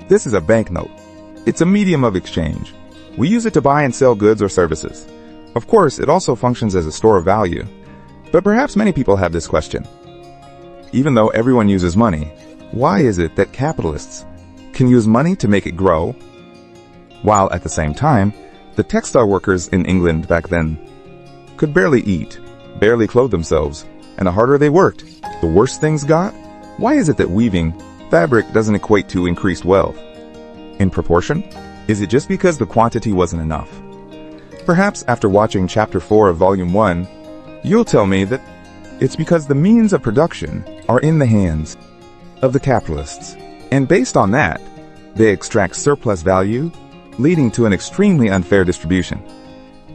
This is a banknote. It's a medium of exchange. We use it to buy and sell goods or services. Of course, it also functions as a store of value. But perhaps many people have this question. Even though everyone uses money, why is it that capitalists can use money to make it grow, while at the same time, the textile workers in England back then could barely eat, barely clothe themselves, and the harder they worked, the worse things got? Why is it that weaving fabric doesn't equate to increased wealth? In proportion? Is it just because the quantity wasn't enough? Perhaps after watching Chapter 4 of Volume 1, you'll tell me that it's because the means of production are in the hands of the capitalists, and based on that, they extract surplus value, leading to an extremely unfair distribution.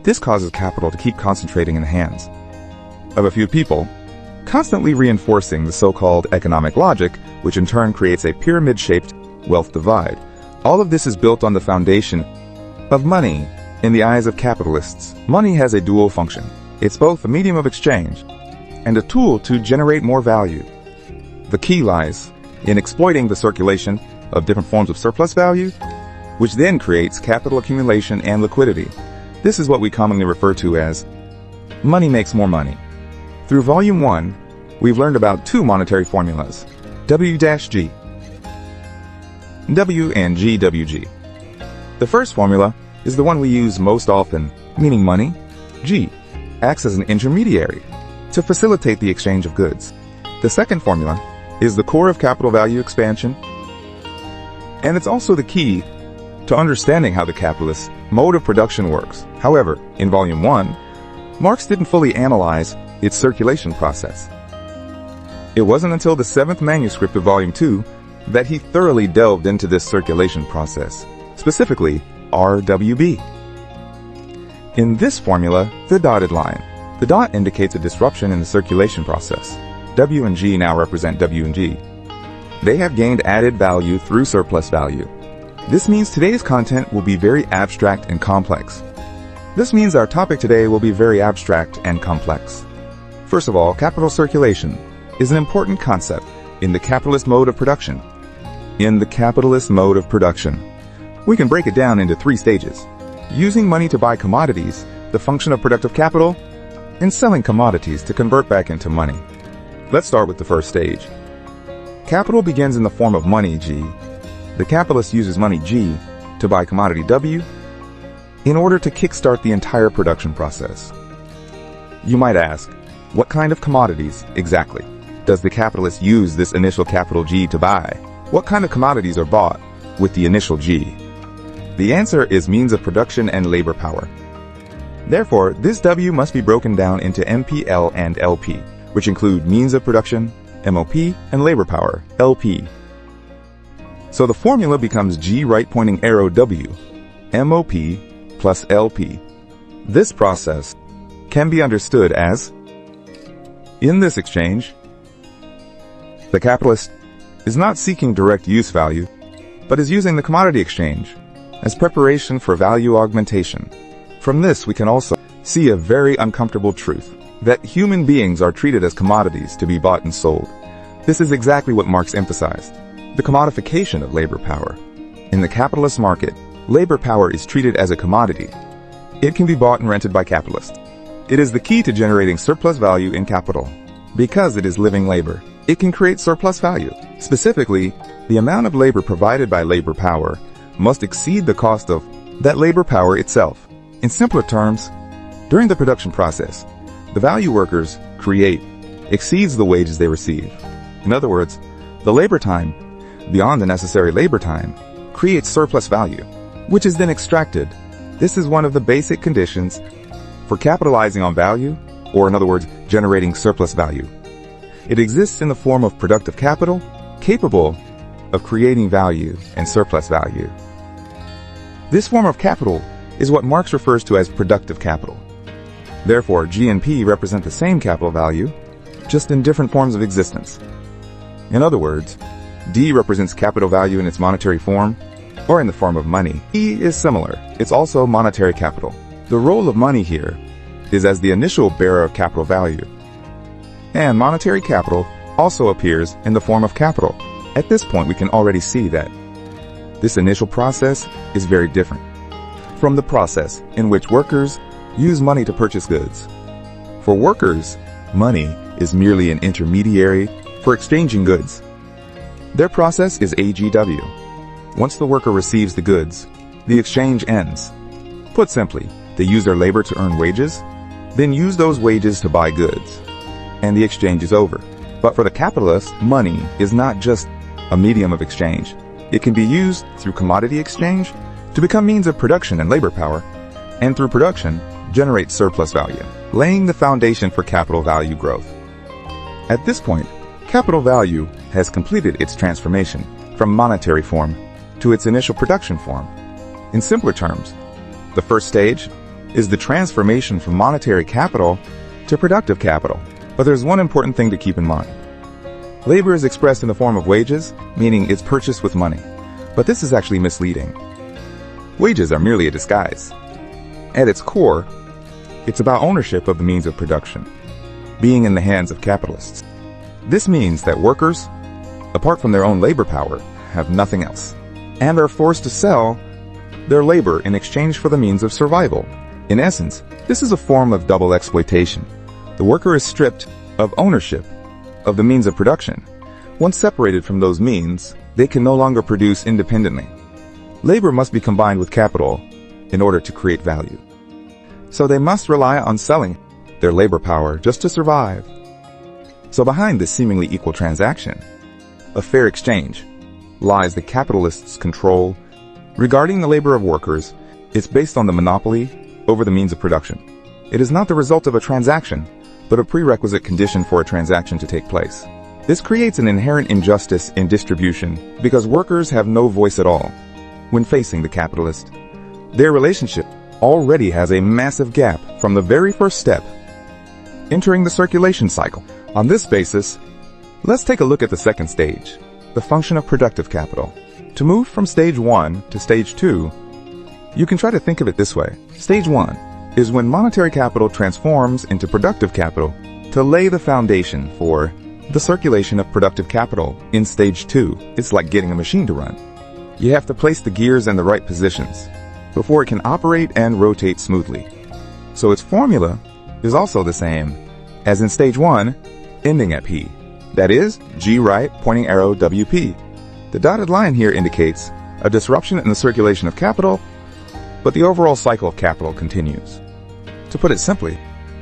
This causes capital to keep concentrating in the hands of a few people, constantly reinforcing the so-called economic logic, which in turn creates a pyramid-shaped wealth divide. All of this is built on the foundation of money. In the eyes of capitalists, money has a dual function. It's both a medium of exchange and a tool to generate more value. The key lies in exploiting the circulation of different forms of surplus value, which then creates capital accumulation and liquidity. This is what we commonly refer to as money makes more money. Through Volume 1, we've learned about two monetary formulas, W-G, W and GWG. The first formula is the one we use most often, meaning money, G, acts as an intermediary to facilitate the exchange of goods. The second formula is the core of capital value expansion, and it's also the key to understanding how the capitalist mode of production works. However, in Volume 1, Marx didn't fully analyze its circulation process. It wasn't until the 7th manuscript of Volume 2 that he thoroughly delved into this circulation process, specifically RWB. In this formula, the dotted line. The dot indicates a disruption in the circulation process. W and G now represent W and G. They have gained added value through surplus value. This means today's content will be very abstract and complex. This means our topic today will be very abstract and complex. First of all, capital circulation is an important concept in the capitalist mode of production. In the capitalist mode of production, we can break it down into 3 stages. Using money to buy commodities, the function of productive capital, and selling commodities to convert back into money. Let's start with the first stage. Capital begins in the form of money, G. The capitalist uses money, G, to buy commodity, W, in order to kickstart the entire production process. You might ask, what kind of commodities, exactly, does the capitalist use this initial capital G to buy? What kind of commodities are bought with the initial G? The answer is means of production and labor power. Therefore, this W must be broken down into MPL and LP, which include means of production, MOP, and labor power, LP. So the formula becomes G right pointing arrow W, MOP plus LP. This process can be understood as, in this exchange, the capitalist is not seeking direct use value, but is using the commodity exchange as preparation for value augmentation. From this, we can also see a very uncomfortable truth, that human beings are treated as commodities to be bought and sold. This is exactly what Marx emphasized, the commodification of labor power. In the capitalist market, labor power is treated as a commodity. It can be bought and rented by capitalists. It is the key to generating surplus value in capital. Because it is living labor, it can create surplus value. Specifically, the amount of labor provided by labor power must exceed the cost of that labor power itself. In simpler terms, during the production process, the value workers create exceeds the wages they receive. In other words, the labor time, beyond the necessary labor time, creates surplus value, which is then extracted. This is one of the basic conditions for capitalizing on value, or in other words, generating surplus value. It exists in the form of productive capital, capable of creating value and surplus value. This form of capital is what Marx refers to as productive capital. Therefore, G and P represent the same capital value, just in different forms of existence. In other words, D represents capital value in its monetary form, or in the form of money. E is similar. It's also monetary capital. The role of money here is as the initial bearer of capital value. And monetary capital also appears in the form of capital. At this point, we can already see that This initial process is very different from the process in which workers use money to purchase goods. For workers, money is merely an intermediary for exchanging goods. Their process is AGW. Once the worker receives the goods, the exchange ends. Put simply, they use their labor to earn wages, then use those wages to buy goods, and the exchange is over. But for the capitalist, money is not just a medium of exchange. It can be used through commodity exchange to become means of production and labor power, and through production, generate surplus value, laying the foundation for capital value growth. At this point, capital value has completed its transformation from monetary form to its initial production form. In simpler terms, the first stage is the transformation from monetary capital to productive capital. But there's one important thing to keep in mind. Labor is expressed in the form of wages, meaning it's purchased with money. But this is actually misleading. Wages are merely a disguise. At its core, it's about ownership of the means of production, being in the hands of capitalists. This means that workers, apart from their own labor power, have nothing else, and are forced to sell their labor in exchange for the means of survival. In essence, this is a form of double exploitation. The worker is stripped of ownership of the means of production. Once separated from those means, they can no longer produce independently. Labor must be combined with capital in order to create value. So they must rely on selling their labor power just to survive. So behind this seemingly equal transaction, a fair exchange, lies the capitalist's control regarding the labor of workers. It's based on the monopoly over the means of production. It is not the result of a transaction, but a prerequisite condition for a transaction to take place. This creates an inherent injustice in distribution because workers have no voice at all when facing the capitalist. Their relationship already has a massive gap from the very first step, entering the circulation cycle. On this basis, let's take a look at the second stage, the function of productive capital. To move from stage 1 to stage 2, you can try to think of it this way. Stage 1 is when monetary capital transforms into productive capital to lay the foundation for the circulation of productive capital. In stage 2, it's like getting a machine to run. You have to place the gears in the right positions before it can operate and rotate smoothly. So its formula is also the same as in stage 1, ending at P. That is, G right, pointing arrow, WP. The dotted line here indicates a disruption in the circulation of capital, but the overall cycle of capital continues. To put it simply,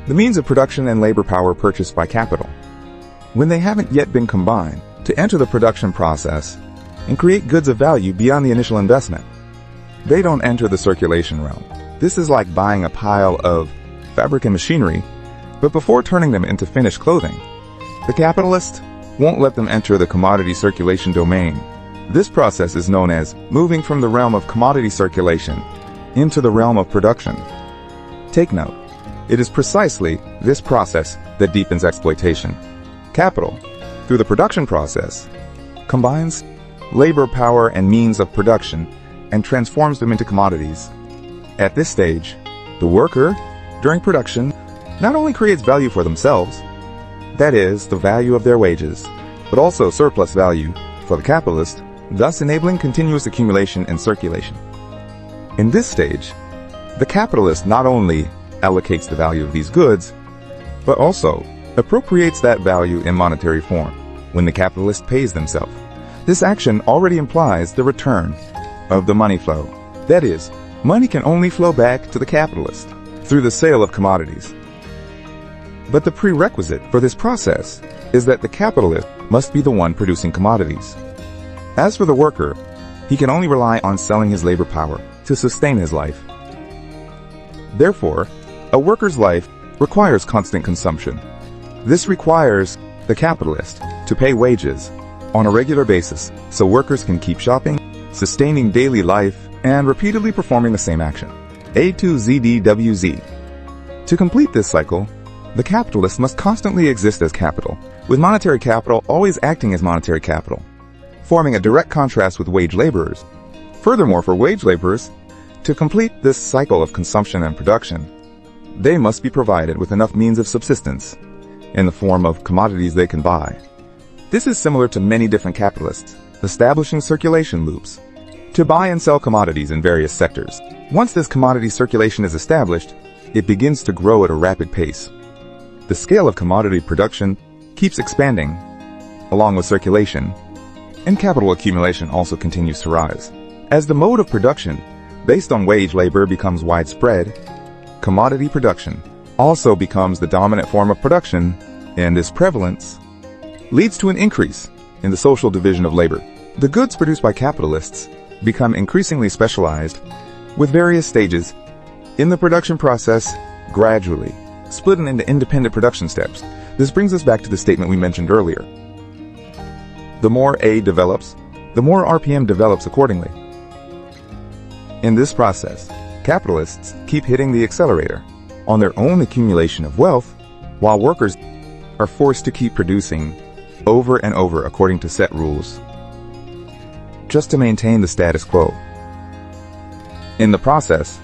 the means of production and labor power purchased by capital, when they haven't yet been combined to enter the production process and create goods of value beyond the initial investment, they don't enter the circulation realm. This is like buying a pile of fabric and machinery, but before turning them into finished clothing, the capitalist won't let them enter the commodity circulation domain. This process is known as moving from the realm of commodity circulation into the realm of production. Take note, it is precisely this process that deepens exploitation. Capital, through the production process, combines labor power and means of production and transforms them into commodities. At this stage, the worker, during production, not only creates value for themselves, that is, the value of their wages, but also surplus value for the capitalist, thus enabling continuous accumulation and circulation. In this stage, the capitalist not only allocates the value of these goods, but also appropriates that value in monetary form when the capitalist pays themselves. This action already implies the return of the money flow. That is, money can only flow back to the capitalist through the sale of commodities. But the prerequisite for this process is that the capitalist must be the one producing commodities. As for the worker, he can only rely on selling his labor power to sustain his life. Therefore, a worker's life requires constant consumption. This requires the capitalist to pay wages on a regular basis so workers can keep shopping, sustaining daily life, and repeatedly performing the same action. A to ZDWZ. To complete this cycle, the capitalist must constantly exist as capital, with monetary capital always acting as monetary capital, forming a direct contrast with wage laborers. Furthermore, for wage laborers, to complete this cycle of consumption and production, they must be provided with enough means of subsistence in the form of commodities they can buy. This is similar to many different capitalists, establishing circulation loops to buy and sell commodities in various sectors. Once this commodity circulation is established, it begins to grow at a rapid pace. The scale of commodity production keeps expanding, along with circulation, and capital accumulation also continues to rise. As the mode of production, based on wage labor, becomes widespread, commodity production also becomes the dominant form of production, and this prevalence leads to an increase in the social division of labor. The goods produced by capitalists become increasingly specialized, with various stages in the production process gradually split into independent production steps. This brings us back to the statement we mentioned earlier. The more A develops, the more RPM develops accordingly. In this process, capitalists keep hitting the accelerator on their own accumulation of wealth, while workers are forced to keep producing over and over according to set rules, just to maintain the status quo. In the process,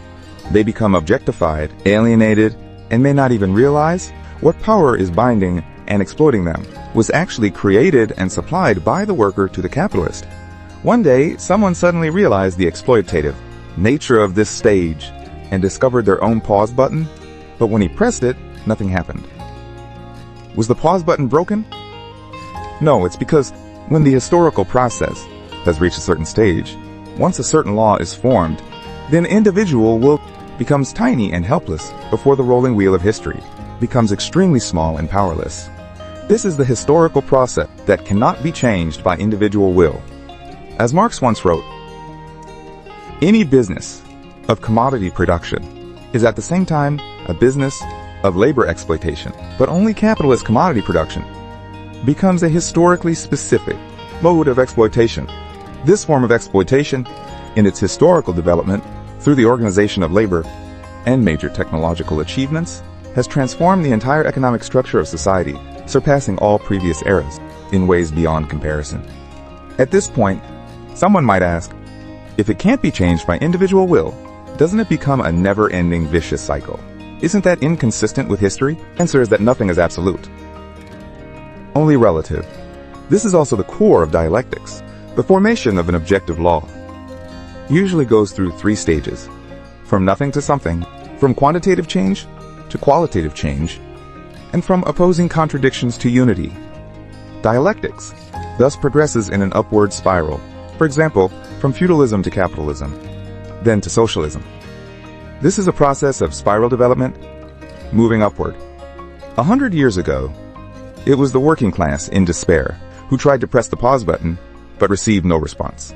they become objectified, alienated, and may not even realize what power is binding and exploiting them was actually created and supplied by the worker to the capitalist. One day, someone suddenly realized the exploitative nature of this stage and discovered their own pause button, but when he pressed it, nothing happened. Was the pause button broken? No, it's because when the historical process has reached a certain stage, once a certain law is formed, then individual will becomes tiny and helpless before the rolling wheel of history, becomes extremely small and powerless. This is the historical process that cannot be changed by individual will. As Marx once wrote, any business of commodity production is at the same time a business of labor exploitation, but only capitalist commodity production becomes a historically specific mode of exploitation. This form of exploitation, in its historical development through the organization of labor and major technological achievements, has transformed the entire economic structure of society, surpassing all previous eras in ways beyond comparison. At this point, someone might ask, if it can't be changed by individual will, doesn't it become a never-ending vicious cycle? Isn't that inconsistent with history? The answer is that nothing is absolute, only relative. This is also the core of dialectics. The formation of an objective law usually goes through 3 stages: from nothing to something, from quantitative change to qualitative change, and from opposing contradictions to unity. Dialectics thus progresses in an upward spiral, for example, from feudalism to capitalism, then to socialism. This is a process of spiral development, moving upward. 100 years ago, it was the working class in despair who tried to press the pause button but received no response.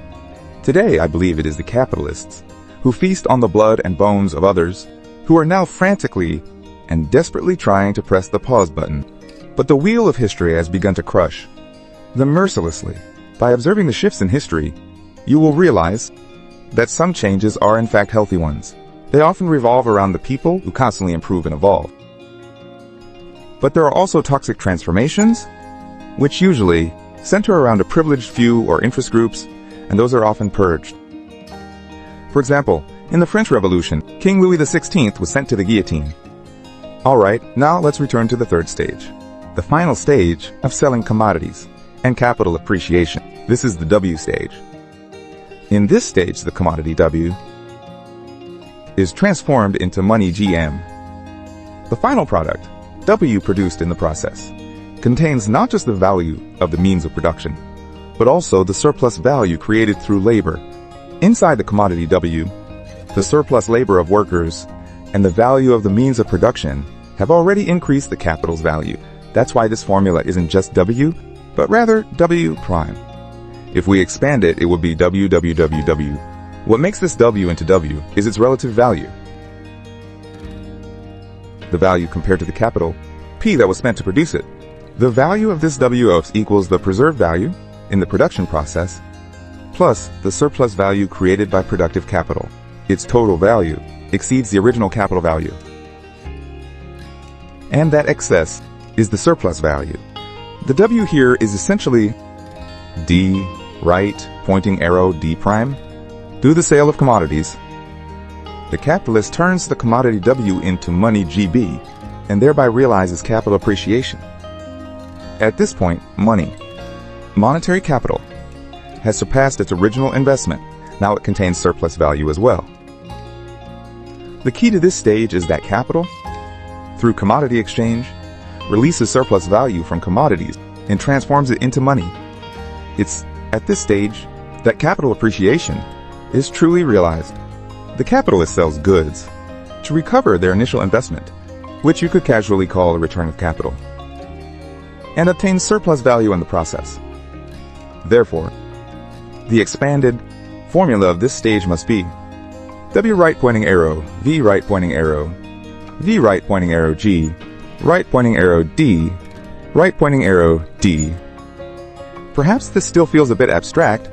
Today, I believe it is the capitalists who feast on the blood and bones of others who are now frantically and desperately trying to press the pause button. But the wheel of history has begun to crush them mercilessly. By observing the shifts in history, you will realize that some changes are in fact healthy ones. They often revolve around the people who constantly improve and evolve. But there are also toxic transformations, which usually center around a privileged few or interest groups, and those are often purged. For example, in the French Revolution, King Louis XVI was sent to the guillotine. Alright, now let's return to the 3rd stage, the final stage of selling commodities and capital appreciation. This is the W stage. In this stage, the commodity W is transformed into money GM. The final product, W produced in the process, contains not just the value of the means of production, but also the surplus value created through labor. Inside the commodity W, the surplus labor of workers and the value of the means of production have already increased the capital's value. That's why this formula isn't just W, but rather W prime. If we expand it, it would be WWWW. What makes this W into W is its relative value. The value compared to the capital P that was spent to produce it. The value of this W equals the preserved value in the production process plus the surplus value created by productive capital. Its total value exceeds the original capital value. And that excess is the surplus value. The W here is essentially D, right, pointing arrow D prime. Through the sale of commodities, the capitalist turns the commodity W into money GB and thereby realizes capital appreciation. At this point, monetary capital, has surpassed its original investment. Now it contains surplus value as well. The key to this stage is that capital, through commodity exchange, releases surplus value from commodities and transforms it into money. It's at this stage that capital appreciation is truly realized. The capitalist sells goods to recover their initial investment, which you could casually call a return of capital, and obtains surplus value in the process. Therefore, the expanded formula of this stage must be W right pointing arrow, V right pointing arrow, V right pointing arrow G, right pointing arrow D, right pointing arrow D. Perhaps this still feels a bit abstract,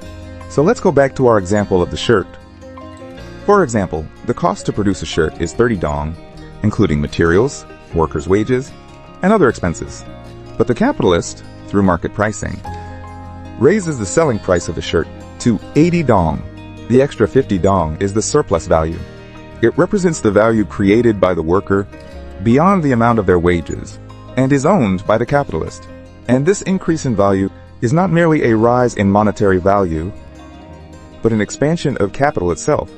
so let's go back to our example of the shirt. For example, the cost to produce a shirt is 30 dong, including materials, workers' wages, and other expenses. But the capitalist, through market pricing, raises the selling price of the shirt to 80 dong. The extra 50 dong is the surplus value. It represents the value created by the worker beyond the amount of their wages and is owned by the capitalist. And this increase in value is not merely a rise in monetary value, but an expansion of capital itself.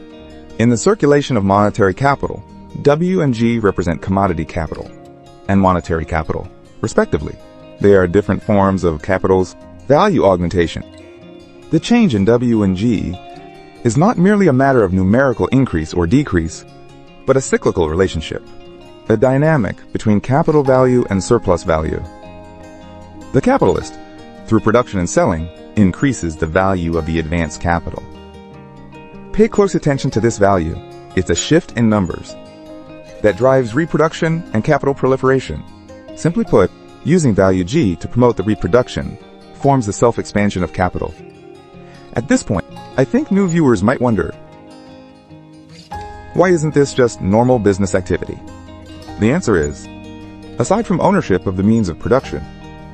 In the circulation of monetary capital, W and G represent commodity capital and monetary capital, respectively. They are different forms of capital's value augmentation. The change in W and G is not merely a matter of numerical increase or decrease, but a cyclical relationship, a dynamic between capital value and surplus value. The capitalist, through production and selling, increases the value of the advanced capital. Pay close attention to this value. It's a shift in numbers that drives reproduction and capital proliferation. Simply put, using value G to promote the reproduction forms the self-expansion of capital. At this point, I think new viewers might wonder, why isn't this just normal business activity? The answer is, aside from ownership of the means of production,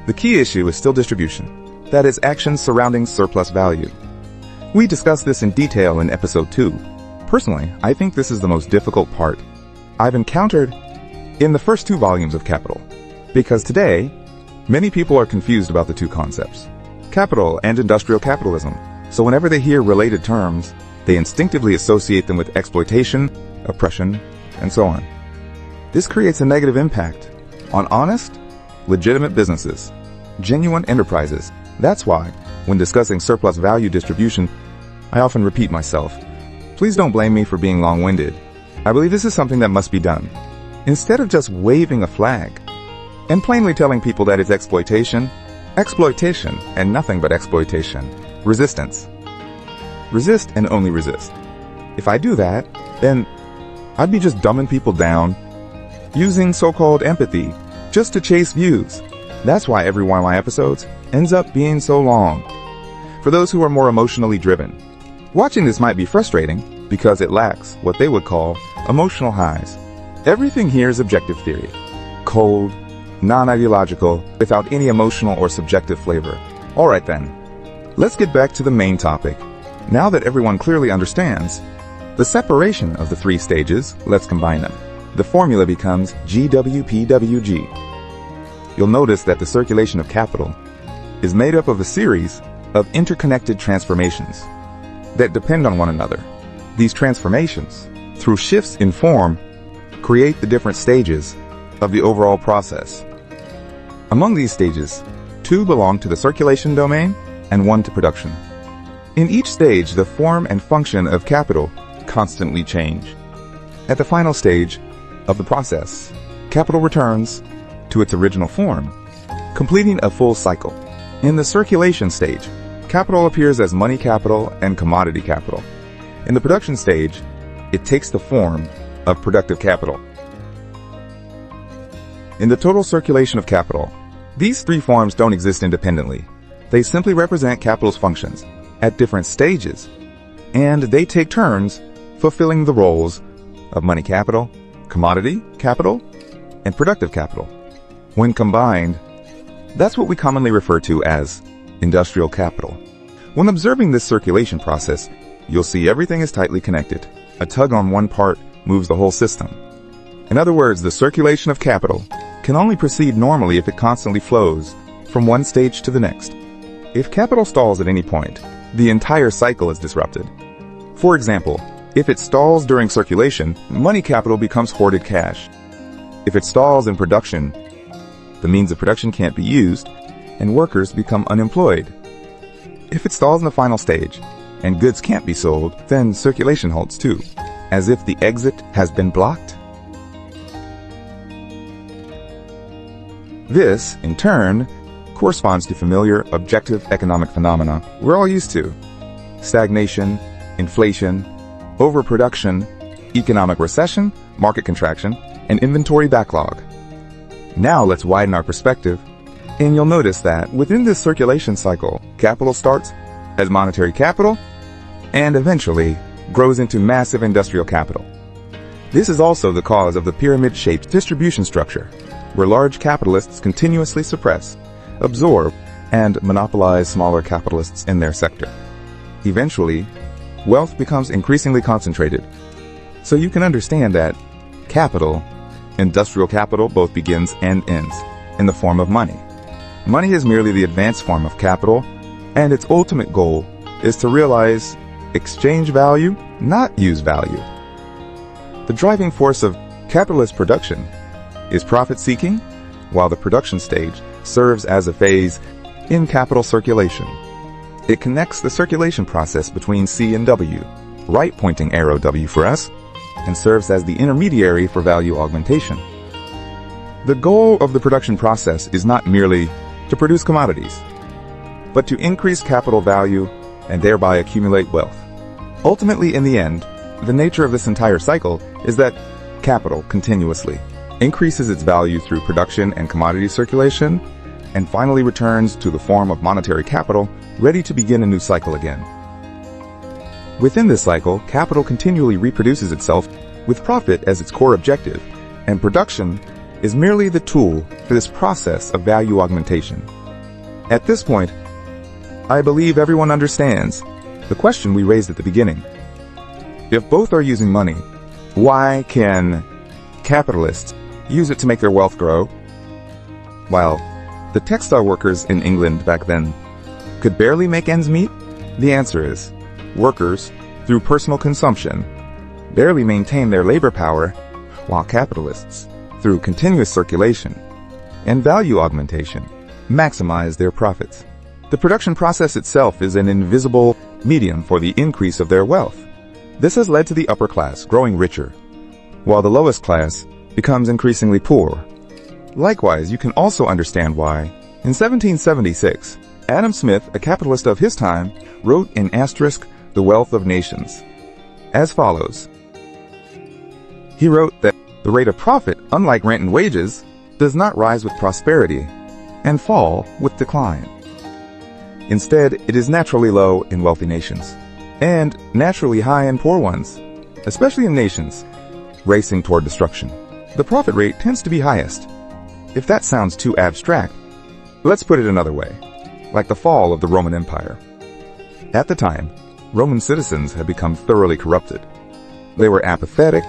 the key issue is still distribution. That is, actions surrounding surplus value. We discussed this in detail in episode 2. Personally, I think this is the most difficult part I've encountered in the first 2 volumes of Capital, because today, many people are confused about the 2 concepts, capital and industrial capitalism. So whenever they hear related terms, they instinctively associate them with exploitation, oppression, and so on. This creates a negative impact on honest, legitimate businesses, genuine enterprises. That's why, when discussing surplus value distribution, I often repeat myself. Please don't blame me for being long-winded. I believe this is something that must be done. Instead of just waving a flag and plainly telling people that it's exploitation, and nothing but exploitation. Resistance. Resist and only resist. If I do that, then I'd be just dumbing people down, using so-called empathy just to chase views. That's why every one of my episodes ends up being so long. For those who are more emotionally driven, watching this might be frustrating because it lacks what they would call emotional highs. Everything here is objective theory. Cold, non-ideological, without any emotional or subjective flavor. Alright then, let's get back to the main topic. Now that everyone clearly understands the separation of the 3 stages, let's combine them. The formula becomes GWPWG. You'll notice that the circulation of capital is made up of a series of interconnected transformations that depend on one another. These transformations, through shifts in form, create the different stages of the overall process. Among these stages, 2 belong to the circulation domain and 1 to production. In each stage, the form and function of capital constantly change. At the final stage of the process, capital returns to its original form, completing a full cycle. In the circulation stage, capital appears as money capital and commodity capital. In the production stage, it takes the form of productive capital. In the total circulation of capital, these 3 forms don't exist independently. They simply represent capital's functions at different stages, and they take turns fulfilling the roles of money capital, commodity capital, and productive capital. When combined, that's what we commonly refer to as industrial capital. When observing this circulation process, you'll see everything is tightly connected. A tug on one part moves the whole system. In other words, the circulation of capital can only proceed normally if it constantly flows from one stage to the next. If capital stalls at any point, the entire cycle is disrupted. For example, if it stalls during circulation, money capital becomes hoarded cash. If it stalls in production, the means of production can't be used, and workers become unemployed. If it stalls in the final stage, and goods can't be sold, then circulation halts too, as if the exit has been blocked. This, in turn, corresponds to familiar objective economic phenomena we're all used to: stagnation, inflation, overproduction, economic recession, market contraction, and inventory backlog. Now let's widen our perspective, and you'll notice that within this circulation cycle, capital starts as monetary capital and eventually grows into massive industrial capital. This is also the cause of the pyramid-shaped distribution structure, where large capitalists continuously suppress, absorb, and monopolize smaller capitalists in their sector. Eventually, wealth becomes increasingly concentrated. So you can understand that capital, industrial capital, both begins and ends in the form of money. Money is merely the advanced form of capital, and its ultimate goal is to realize exchange value, not use value. The driving force of capitalist production is profit-seeking, while the production stage serves as a phase in capital circulation. It connects the circulation process between C and W, right-pointing arrow W for us, and serves as the intermediary for value augmentation. The goal of the production process is not merely to produce commodities, but to increase capital value and thereby accumulate wealth. Ultimately, in the end, the nature of this entire cycle is that capital continuously increases its value through production and commodity circulation, and finally returns to the form of monetary capital, ready to begin a new cycle again. Within this cycle, capital continually reproduces itself with profit as its core objective, and production is merely the tool for this process of value augmentation. At this point, I believe everyone understands the question we raised at the beginning. If both are using money, why can capitalists use it to make their wealth grow, while the textile workers in England back then could barely make ends meet? The answer is, workers, through personal consumption, barely maintain their labor power, while capitalists, through continuous circulation and value augmentation, maximize their profits. The production process itself is an invisible medium for the increase of their wealth. This has led to the upper class growing richer, while the lowest class becomes increasingly poor. Likewise, you can also understand why, in 1776, Adam Smith, a capitalist of his time, wrote in asterisk The Wealth of Nations as follows. He wrote that the rate of profit, unlike rent and wages, does not rise with prosperity and fall with decline. Instead, it is naturally low in wealthy nations, and naturally high in poor ones, especially in nations racing toward destruction. The profit rate tends to be highest. If that sounds too abstract, let's put it another way, like the fall of the Roman Empire. At the time, Roman citizens had become thoroughly corrupted. They were apathetic,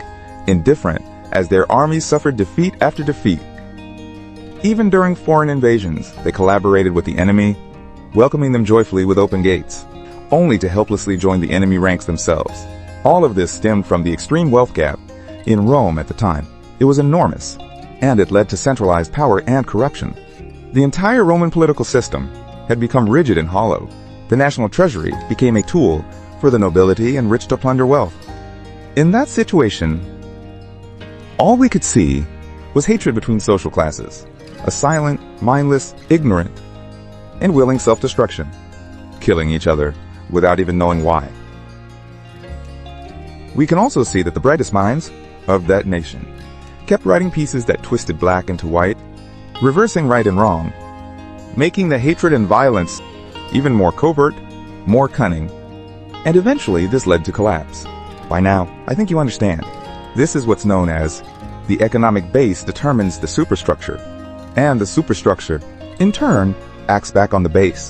indifferent, as their armies suffered defeat after defeat. Even during foreign invasions, they collaborated with the enemy, welcoming them joyfully with open gates, only to helplessly join the enemy ranks themselves. All of this stemmed from the extreme wealth gap in Rome at the time. It was enormous, and it led to centralized power and corruption. The entire Roman political system had become rigid and hollow. The national treasury became a tool for the nobility and rich to plunder wealth. In that situation, all we could see was hatred between social classes, a silent, mindless, ignorant, and willing self-destruction, killing each other without even knowing why. We can also see that the brightest minds of that nation kept writing pieces that twisted black into white, reversing right and wrong, making the hatred and violence even more covert, more cunning, and eventually this led to collapse. By now, I think you understand. This is what's known as the economic base determines the superstructure, and the superstructure, in turn, acts back on the base.